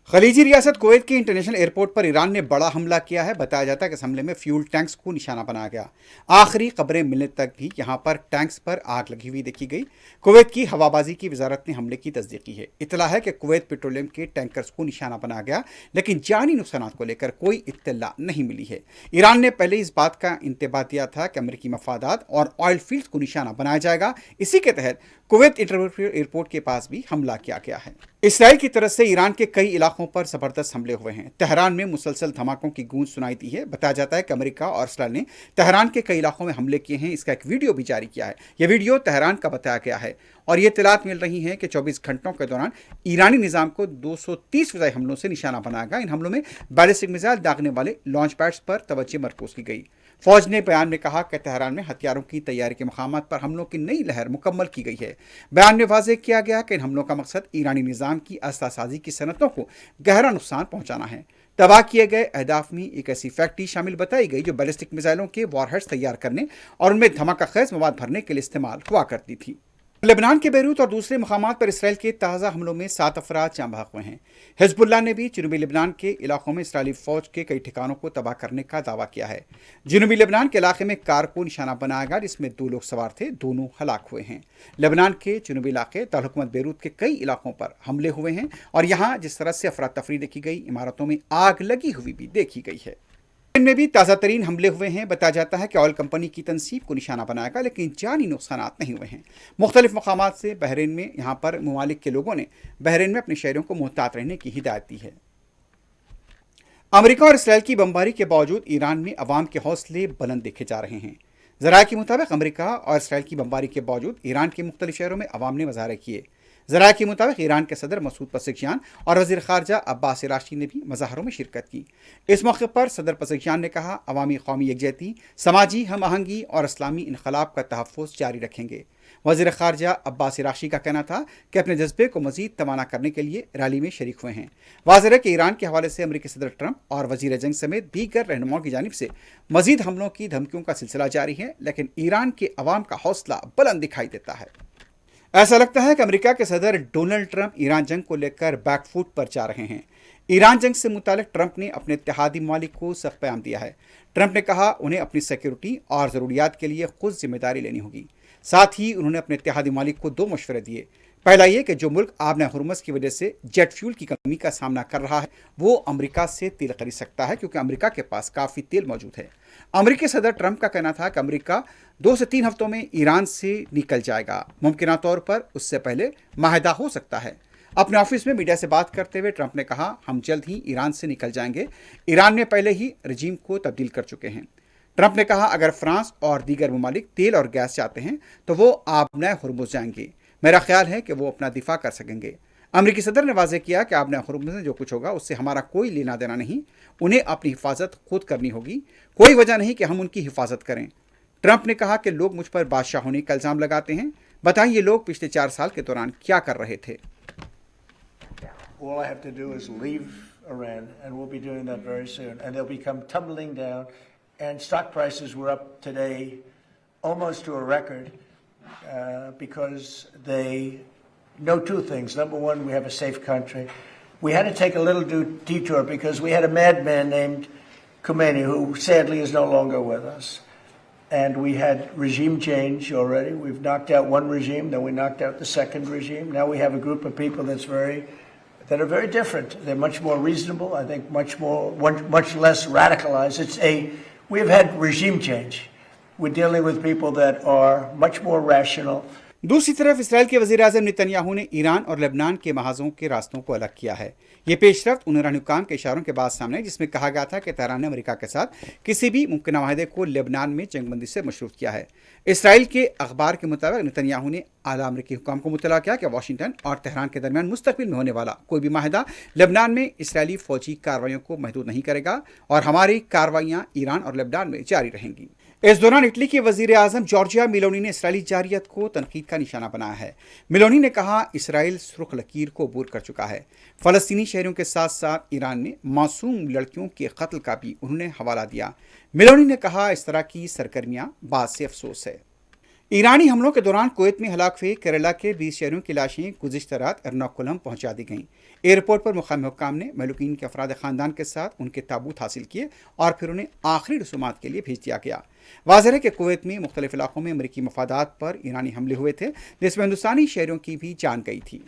खलीजी रियासत कुवैत के international airport पर ईरान ने बड़ा हमला किया है। बताया जाता है कि इस हमले में फ्यूल टैंक्स को निशाना बनाया गया। आखिरी खबरें मिलने तक भी यहां पर टैंक्स पर आग लगी हुई देखी गई। कुवैत की हवाबाजी की वजारत ने हमले की तस्दीक की है। इतला है कि कुवैत पेट्रोलियम के टैंकर्स को निशाना बनाया गया, लेकिन जानी नुकसान को लेकर कोई इत्तला नहीं मिली है। ईरान ने पहले इस बात का इंतबा दिया था कि अमेरिकी मफादात और ऑयल फील्ड को निशाना बनाया जाएगा। इसी के तहत कुवैत इंटरनेशनल एयरपोर्ट के पास भी हमला किया गया है। इसराइल की तरफ से ईरान के कई इलाकों पर जबरदस्त हमले हुए हैं। तेहरान में मुसलसल धमाकों की गूंज सुनाई दी है। बताया जाता है कि अमेरिका और इसराइल ने तेहरान के कई इलाकों में हमले किए हैं। इसका एक वीडियो भी जारी किया है। यह वीडियो तेहरान का बताया गया है और ये इत्तलात मिल रही हैं कि 24 घंटों के दौरान ईरानी निज़ाम को 230 फिज़ाई हमलों से निशाना बनाया गया। इन हमलों में बैलिस्टिक मिसाइल दागने वाले लॉन्च पैड्स पर तवज्जो मरकूज की गई। फौज ने बयान में कहा कि तेहरान में हथियारों की तैयारी के मकामात पर हमलों की नई लहर मुकम्मल की गई है। बयान में वाज़ेह किया गया कि इन हमलों का मकसद ईरानी निज़ाम की असलासाजी की सनतों को गहरा नुकसान पहुंचाना है। तबाह किए गए अहदाफ में एक ऐसी फैक्ट्री शामिल बताई गई जो बैलिस्टिक मिसाइलों के वॉरहेड्स तैयार करने और उनमें धमाका खेज मवाद भरने के लिए इस्तेमाल हुआ करती थी। लेबनान के बेरूत और दूसरे मकामात पर इसराइल के ताज़ा हमलों में 7 अफराद जाँ बहक हुए हैं। हिजबुल्लाह ने भी जनूबी लेबनान के इलाकों में इसराइली फौज के कई ठिकानों को तबाह करने का दावा किया है। जनूबी लेबनान के इलाके में कार को निशाना बनाया गया जिसमें 2 लोग सवार थे, दोनों हलाक हुए हैं। लेबनान के जनूबी इलाके दारुल बेरूत के कई इलाकों पर हमले हुए हैं और यहाँ जिस तरह से अफरा तफरी देखी गई, इमारतों में आग लगी हुई भी देखी गई है। इनमें भी ताज़ा तरीन हमले हुए हैं। बताया जाता है कि ऑयल कंपनी की तनसीब को निशाना बनाया गया, लेकिन जानी नुकसान नहीं हुए हैं। मुख्तलिफ मकामात से बहरीन में यहाँ पर ममालिक के लोगों ने बहरीन में अपने शहरों को मुहतात रहने की हिदायत दी है। अमेरिका और इसराइल की बमबारी के बावजूद ईरान में अवाम के हौसले बुलंद देखे जा रहे हैं। ज़राए के मुताबिक अमेरिका और इसराइल की बमबारी के बावजूद ईरान के मुख्तलिफ शहरों में अवाम ने मुजाहरे किए। ज़राए के मुताबिक ईरान के सदर मसूद पज़ेश्कियान और वज़ीर ख़ारजा अब्बास इराक़ची ने भी मुज़ाहरों में शिरकत की। इस मौके पर सदर पज़ेश्कियान ने कहा, अवामी कौमी यकजहती, समाजी हम आहंगी और इस्लामी इनक़लाब का तहफ़्फ़ुज़ जारी रखेंगे। वज़ीर ख़ारजा अब्बास इराक़ची का कहना था कि अपने जज्बे को मज़ीद तवाना करने के लिए रैली में शरीक हुए हैं। वाज़ेह है कि ईरान के हवाले से अमेरिकी सदर ट्रंप और वज़ीर जंग समेत दीगर रहनुमाओं की जानिब से मज़ीद हमलों की धमकियों का सिलसिला जारी है, लेकिन ईरान के अवाम का हौसला बुलंद दिखाई देता है। ऐसा लगता है कि अमेरिका के सदर डोनाल्ड ट्रंप ईरान जंग को लेकर बैकफुट पर जा रहे हैं। ईरान जंग से मुतालिक ट्रंप ने अपने इत्तेहादी ममालिक को सख्त पैगाम दिया है। ट्रंप ने कहा उन्हें अपनी सिक्योरिटी और ज़रूरियात के लिए खुद जिम्मेदारी लेनी होगी। साथ ही उन्होंने अपने इत्तेहादी ममालिक को 2 मशवरे दिए। पहला ये कि जो मुल्क आबना हुर्मुज़ की वजह से जेट फ्यूल की कमी का सामना कर रहा है वो अमेरिका से तेल खरीद सकता है, क्योंकि अमेरिका के पास काफ़ी तेल मौजूद है। अमेरिकी सदर ट्रंप का कहना था कि अमेरिका 2 से 3 हफ्तों में ईरान से निकल जाएगा। मुमकिन तौर पर उससे पहले माहिदा हो सकता है। अपने ऑफिस में मीडिया से बात करते हुए ट्रंप ने कहा, हम जल्द ही ईरान से निकल जाएंगे। ईरान में पहले ही रजीम को तब्दील कर चुके हैं। ट्रंप ने कहा, अगर फ्रांस और दीगर ममालिक तेल और गैस चाहते हैं तो वो आबना हुर्मुज़ जाएंगे। मेरा ख्याल है कि वो अपना दिफा कर सकेंगे। अमेरिकी सदर ने वाज़ेह किया कि आबना हुर्मुज़ में जो कुछ होगा उससे हमारा कोई लेना देना नहीं। उन्हें अपनी हिफाजत खुद करनी होगी। कोई वजह नहीं कि हम उनकी हिफाजत करें। ट्रंप ने कहा कि लोग मुझ पर बादशाह होने का इल्ज़ाम लगाते हैं। बताएं ये लोग पिछले 4 साल के दौरान क्या कर रहे थे। All I have to do is leave Iran, and we'll be doing that very soon, and they'll become tumbling down. And stock prices were up today almost to a record because they know 2 things. Number one, we have a safe country. We had to take a little detour because we had a madman named Khomeini who sadly is no longer with us. And we had regime change already. We've knocked out one regime, then we knocked out the second regime. Now we have a group of people that are very different. They're much more reasonable, I think much less radicalized. We have had regime change. We're dealing with people that are much more rational. दूसरी तरफ Israel के वज़ीर आज़म Netanyahu ने Iran और Lebanon के महाज़ों के रास्तों को अलग किया है। ये पेशरफ्त उन ईरानी हुक्काम के इशारों के बाद सामने, जिसमें कहा गया था कि तेहरान ने अमेरिका के साथ किसी भी मुमकिन माहदे को लेबनान में जंगबंदी से मशरूत किया है। इसराइल के अखबार के मुताबिक नेतन्याहू ने आला अमेरिकी हुक्काम को मुतला किया कि वाशिंगटन और तेहरान के दरमियान मुस्तकबिल में होने वाला कोई भी माहदा लेबनान में इसराइली फौजी कार्रवाइयों को महदूद नहीं करेगा और हमारी कार्रवाइयाँ ईरान और लेबनान में जारी रहेंगी। इस दौरान इटली के वजीर आजम जॉर्जिया मेलोनी ने इसराइली जारियत को तनकीद का निशाना बनाया है। मेलोनी ने कहा, इसराइल सुर्ख लकीर को अबूर कर चुका है। फ़लस्तीनी शहरों के साथ साथ ईरान में मासूम लड़कियों के कत्ल का भी उन्होंने हवाला दिया। मेलोनी ने कहा, इस तरह की सरगर्मियाँ बात से अफसोस है। ईरानी हमलों के दौरान कुवैत में हलाक हुए केरला के 20 शहरियों की लाशें गुज़िश्ता रात एर्नाकुलम पहुंचा दी गईं। एयरपोर्ट पर मुकामी हुक्काम ने मलूकीन के अफराद ख़ानदान के साथ उनके ताबूत हासिल किए और फिर उन्हें आखिरी रसूमात के लिए भेज दिया गया। वाज़ेह है कि कुवैत में मुख्तलिफ इलाकों में अमरीकी मफादात पर ईरानी हमले हुए थे, जिसमें हिंदुस्तानी शहरियों की भी जान गई थी।